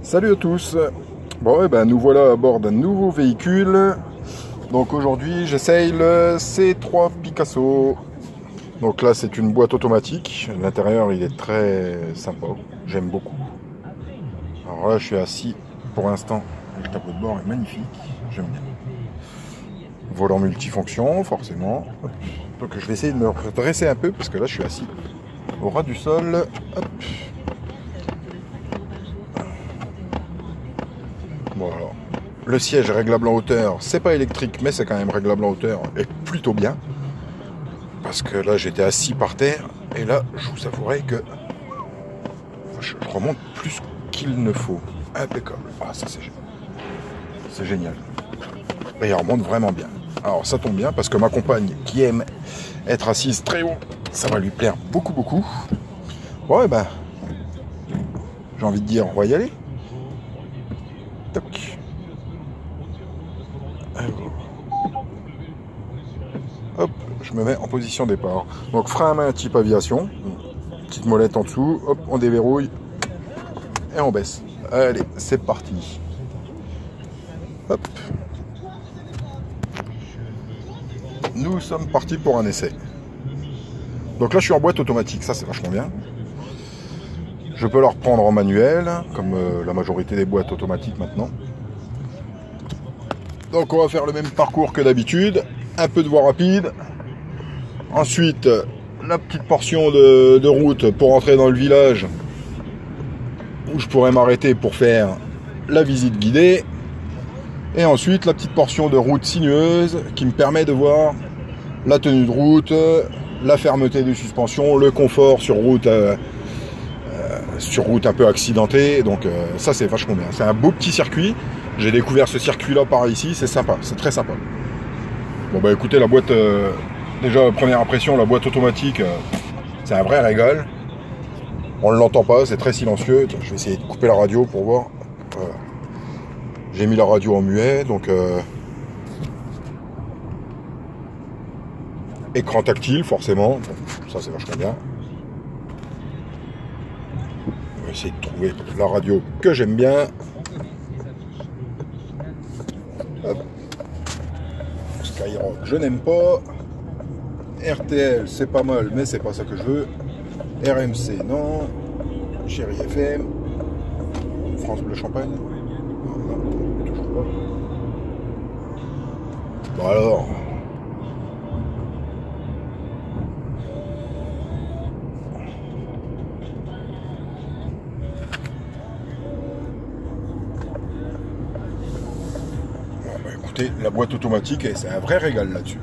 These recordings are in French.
Salut à tous. Bon, et ben nous voilà à bord d'un nouveau véhicule. Donc aujourd'hui, j'essaye le C3 Picasso. Donc là, c'est une boîte automatique. L'intérieur, il est très sympa. J'aime beaucoup. Alors là, je suis assis pour l'instant. Le tableau de bord est magnifique. J'aime bien. Volant multifonction, forcément. Donc je vais essayer de me redresser un peu parce que là, je suis assis au ras du sol. Hop. Bon alors, le siège est réglable en hauteur, c'est pas électrique mais c'est quand même réglable en hauteur et plutôt bien. Parce que là j'étais assis par terre et là je vous avouerai que je remonte plus qu'il ne faut. Impeccable. Ah ça c'est génial. Et il remonte vraiment bien. Alors ça tombe bien parce que ma compagne qui aime être assise très haut, ça va lui plaire beaucoup. Bon et ben, j'ai envie de dire on va y aller. Toc. Hop, je me mets en position départ. Donc frein à main type aviation. Petite molette en dessous. Hop, on déverrouille. Et on baisse. Allez, c'est parti. Hop. Nous sommes partis pour un essai. Donc là, je suis en boîte automatique. Ça, c'est vachement bien. Je peux la reprendre en manuel, comme la majorité des boîtes automatiques maintenant. Donc on va faire le même parcours que d'habitude. Un peu de voie rapide. Ensuite, la petite portion de route pour entrer dans le village, où je pourrais m'arrêter pour faire la visite guidée. Et ensuite, la petite portion de route sinueuse qui me permet de voir la tenue de route, la fermeté de suspension, le confort sur route un peu accidentée. Donc ça c'est vachement bien. C'est un beau petit circuit. J'ai découvert ce circuit là par ici, c'est sympa, c'est très sympa. Bon bah écoutez, la boîte, déjà première impression, la boîte automatique, c'est un vrai régal. On ne l'entend pas, c'est très silencieux. Je vais essayer de couper la radio pour voir. Voilà. J'ai mis la radio en muet, donc écran tactile forcément. Bon, ça c'est vachement bien. On va essayer de trouver la radio que j'aime bien. Hop. Skyrock, je n'aime pas. RTL, c'est pas mal, mais c'est pas ça que je veux. RMC, non. Chérie FM. France Bleu Champagne. Non, toujours pas. Bon alors. La boîte automatique, c'est un vrai régal là-dessus.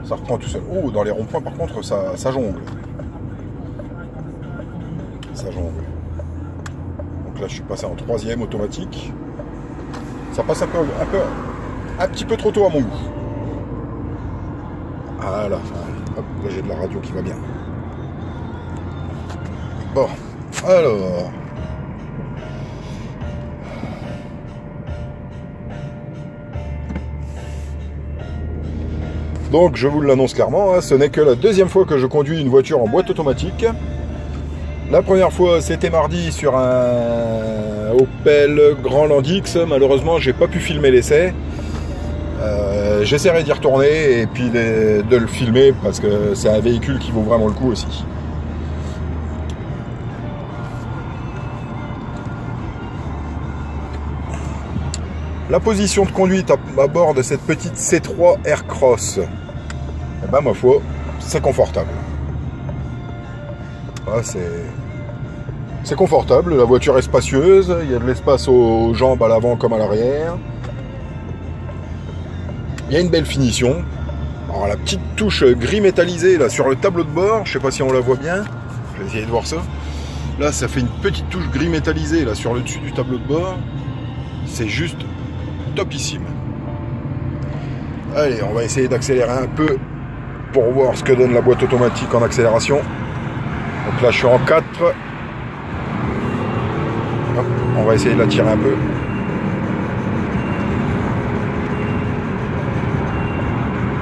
Ça reprend tout seul. Oh, dans les ronds-points, par contre, ça jongle. Ça jongle. Donc là, je suis passé en 3e automatique. Ça passe un petit peu trop tôt à mon goût. Voilà. Hop, là, j'ai de la radio qui va bien. Bon, alors... Donc je vous l'annonce clairement, hein, ce n'est que la deuxième fois que je conduis une voiture en boîte automatique. La première fois c'était mardi sur un Opel Grand Landix. Malheureusement j'ai pas pu filmer l'essai. J'essaierai d'y retourner et puis de le filmer parce que c'est un véhicule qui vaut vraiment le coup aussi. La position de conduite à bord de cette petite C3 Aircross, eh ben ma foi, c'est confortable. Ah, c'est confortable, la voiture est spacieuse, il y a de l'espace aux jambes à l'avant comme à l'arrière. Il y a une belle finition. Alors la petite touche gris métallisé là sur le tableau de bord, je sais pas si on la voit bien, je vais essayer de voir ça. Là ça fait une petite touche gris métallisé là sur le dessus du tableau de bord. C'est juste topissime. Allez, on va essayer d'accélérer un peu pour voir ce que donne la boîte automatique en accélération. Donc là je suis en 4. Hop, on va essayer de la tirer un peu.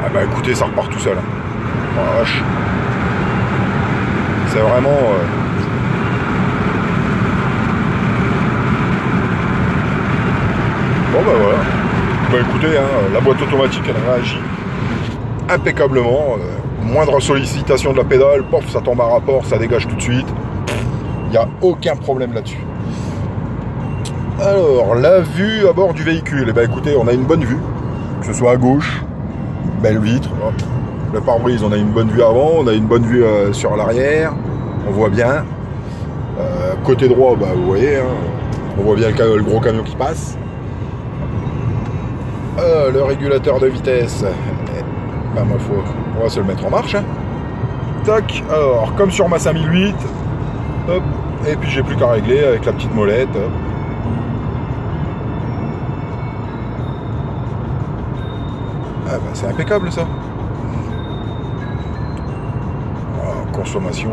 Ah bah écoutez, ça repart tout seul. Oh, vache. C'est vraiment Bon bah voilà. Bah écoutez, hein, la boîte automatique elle réagit impeccablement. Moindre sollicitation de la pédale, pof, ça tombe à rapport, ça dégage tout de suite. Il n'y a aucun problème là-dessus. Alors, la vue à bord du véhicule. Eh ben écoutez, on a une bonne vue. Que ce soit à gauche, belle vitre. Hop. Le pare-brise, on a une bonne vue avant, on a une bonne vue sur l'arrière. On voit bien. Côté droit, bah, vous voyez, hein, on voit bien le gros camion qui passe. Le régulateur de vitesse, bah, ma foi, on va se le mettre en marche. Hein. Tac, alors, comme sur ma 5008, hop, et puis j'ai plus qu'à régler avec la petite molette. Hop. Ah bah, c'est impeccable ça. Oh, consommation.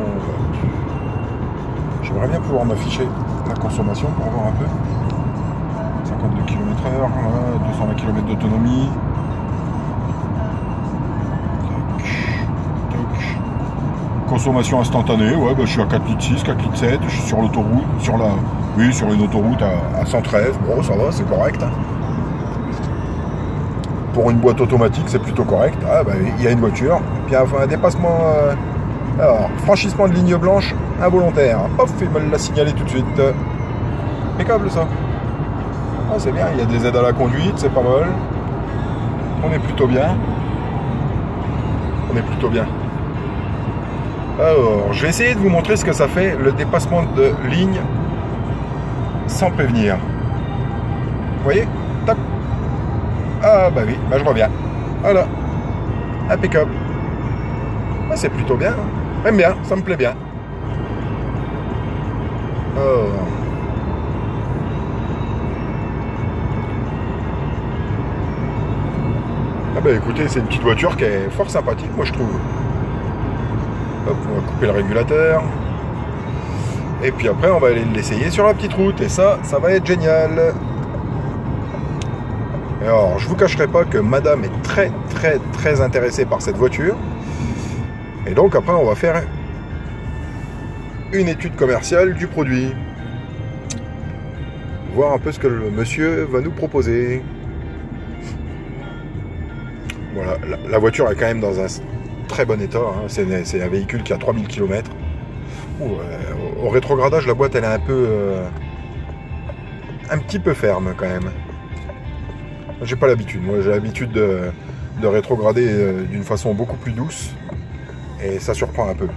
J'aimerais bien pouvoir m'afficher la consommation pour voir un peu. 52 km/h, 220 km d'autonomie. Consommation instantanée, ouais, bah, je suis à 4,6 litres, 4,7 litres, je suis sur l'autoroute, sur une autoroute à 113, bon ça va, c'est correct. Hein. Pour une boîte automatique, c'est plutôt correct. Ah bah il y a une voiture, puis un dépassement, alors, franchissement de ligne blanche involontaire. Hop, il me l'a signalé tout de suite. Impeccable ça. Ah c'est bien, il y a des aides à la conduite, c'est pas mal. On est plutôt bien. On est plutôt bien. Alors, je vais essayer de vous montrer ce que ça fait, le dépassement de ligne sans prévenir. Vous voyez? Tac. Ah bah oui, bah je reviens. Voilà. Impeccable. Ah, c'est plutôt bien. J'aime bien, ça me plaît bien. Oh. Ah bah écoutez, c'est une petite voiture qui est fort sympathique, moi je trouve. Hop, on va couper le régulateur. Et puis après, on va aller l'essayer sur la petite route. Et ça va être génial. Alors, je vous cacherai pas que madame est très, très, très intéressée par cette voiture. Et donc après, on va faire une étude commerciale du produit. Voir un peu ce que le monsieur va nous proposer. Voilà, la voiture est quand même dans un très bon état. Hein. C'est un véhicule qui a 3000 km. Au rétrogradage, la boîte, elle est un petit peu ferme quand même. J'ai pas l'habitude. Moi, j'ai l'habitude de rétrograder d'une façon beaucoup plus douce. Et ça surprend un peu.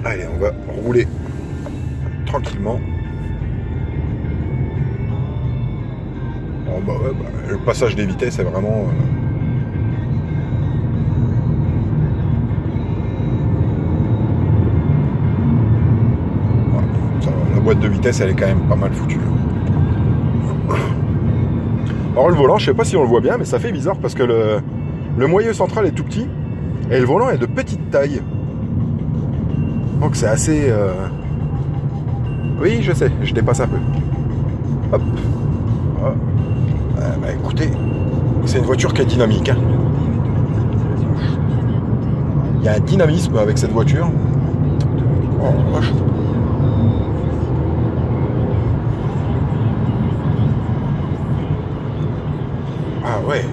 Allez, on va rouler tranquillement. Bon, bah ouais, le passage des vitesses est vraiment... La boîte de vitesse, elle est quand même pas mal foutue. Alors le volant, je sais pas si on le voit bien, mais ça fait bizarre parce que le moyeu central est tout petit et le volant est de petite taille. Donc c'est assez... Oui, je sais, je dépasse un peu. Hop. Ah. Bah écoutez, c'est une voiture qui est dynamique. Hein. Il y a un dynamisme avec cette voiture. Oh, vache. Ah ouais,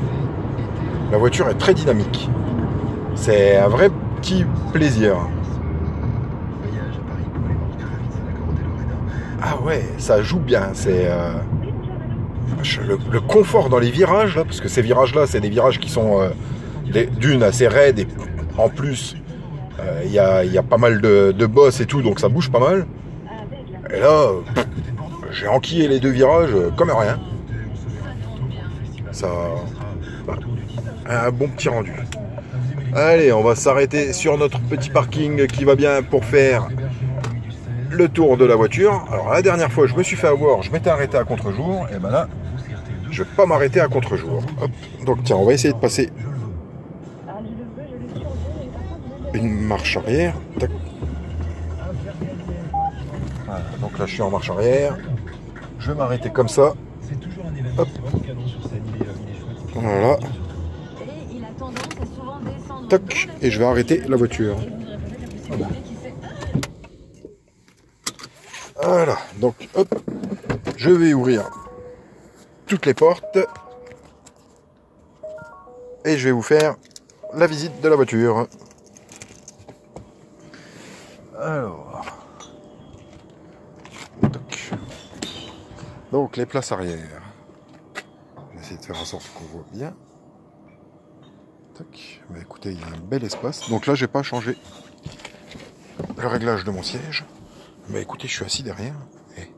la voiture est très dynamique. C'est un vrai petit plaisir. Ah ouais, ça joue bien. C'est le confort dans les virages, là, parce que ces virages-là, c'est des virages qui sont d'une assez raides et en plus, il y a pas mal de bosses et tout, donc ça bouge pas mal. Et là, j'ai enquillé les deux virages comme rien. Ça un bon petit rendu. Allez, on va s'arrêter sur notre petit parking qui va bien pour faire le tour de la voiture. Alors la dernière fois je me suis fait avoir, je m'étais arrêté à contre-jour, et ben là je vais pas m'arrêter à contre-jour. Donc tiens, on va essayer de passer une marche arrière. Tac. Voilà, donc là je suis en marche arrière, je vais m'arrêter comme ça. Hop. Voilà. Toc, et je vais arrêter la voiture. Voilà, donc hop, je vais ouvrir toutes les portes et je vais vous faire la visite de la voiture. Alors, toc. Donc les places arrière. Je vais essayer de faire en sorte qu'on voit bien. Tac. Bah, écoutez, il y a un bel espace. Donc là, j'ai pas changé le réglage de mon siège. Mais écoutez, je suis assis derrière et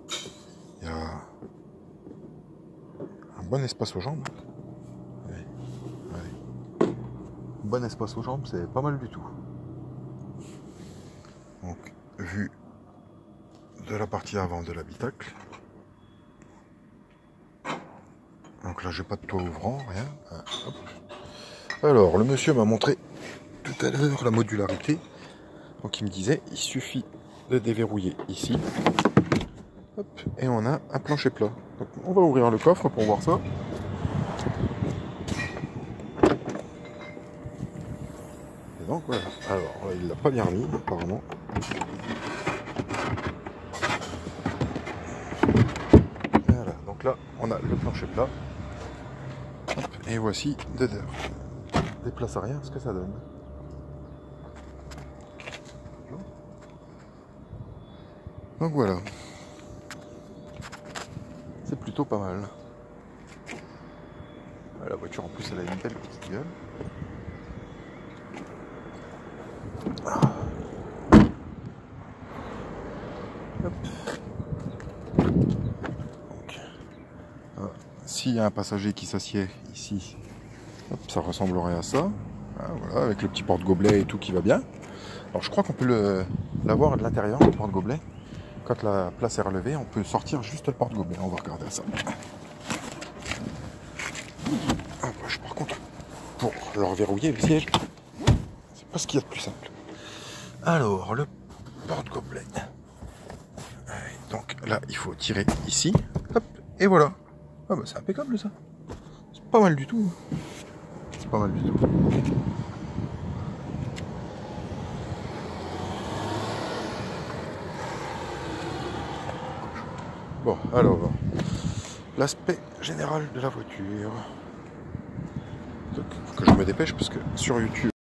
il y a un bon espace aux jambes. Ouais. Ouais. Bon espace aux jambes, c'est pas mal du tout. Donc, vue de la partie avant de l'habitacle. Donc là, j'ai pas de toit ouvrant, rien. Ah, hop. Alors, le monsieur m'a montré tout à l'heure la modularité. Donc, il me disait, il suffit de déverrouiller ici. Hop, et on a un plancher plat. Donc, on va ouvrir le coffre pour voir ça. Et donc, voilà. Alors, il l'a pas bien remis, apparemment. Voilà, donc là, on a le plancher plat. Hop, et voici dedans. Des places arrière, ce que ça donne. Donc voilà. C'est plutôt pas mal. La voiture en plus elle a une belle petite gueule. Hop. Donc, s'il y a un passager qui s'assied ici, hop, ça ressemblerait à ça. Voilà, avec le petit porte-gobelet et tout qui va bien. Alors je crois qu'on peut l'avoir de l'intérieur, le porte-gobelet. Quand la place est relevée, on peut sortir juste le porte-gobelet. On va regarder ça. Par contre, pour le reverrouiller, le siège, c'est pas ce qu'il y a de plus simple. Alors, le porte-gobelet. Donc là, il faut tirer ici. Hop, et voilà. Ah bah c'est impeccable ça. C'est pas mal du tout. C'est pas mal du tout. Bon, alors, l'aspect général de la voiture. Donc, faut que je me dépêche parce que sur YouTube,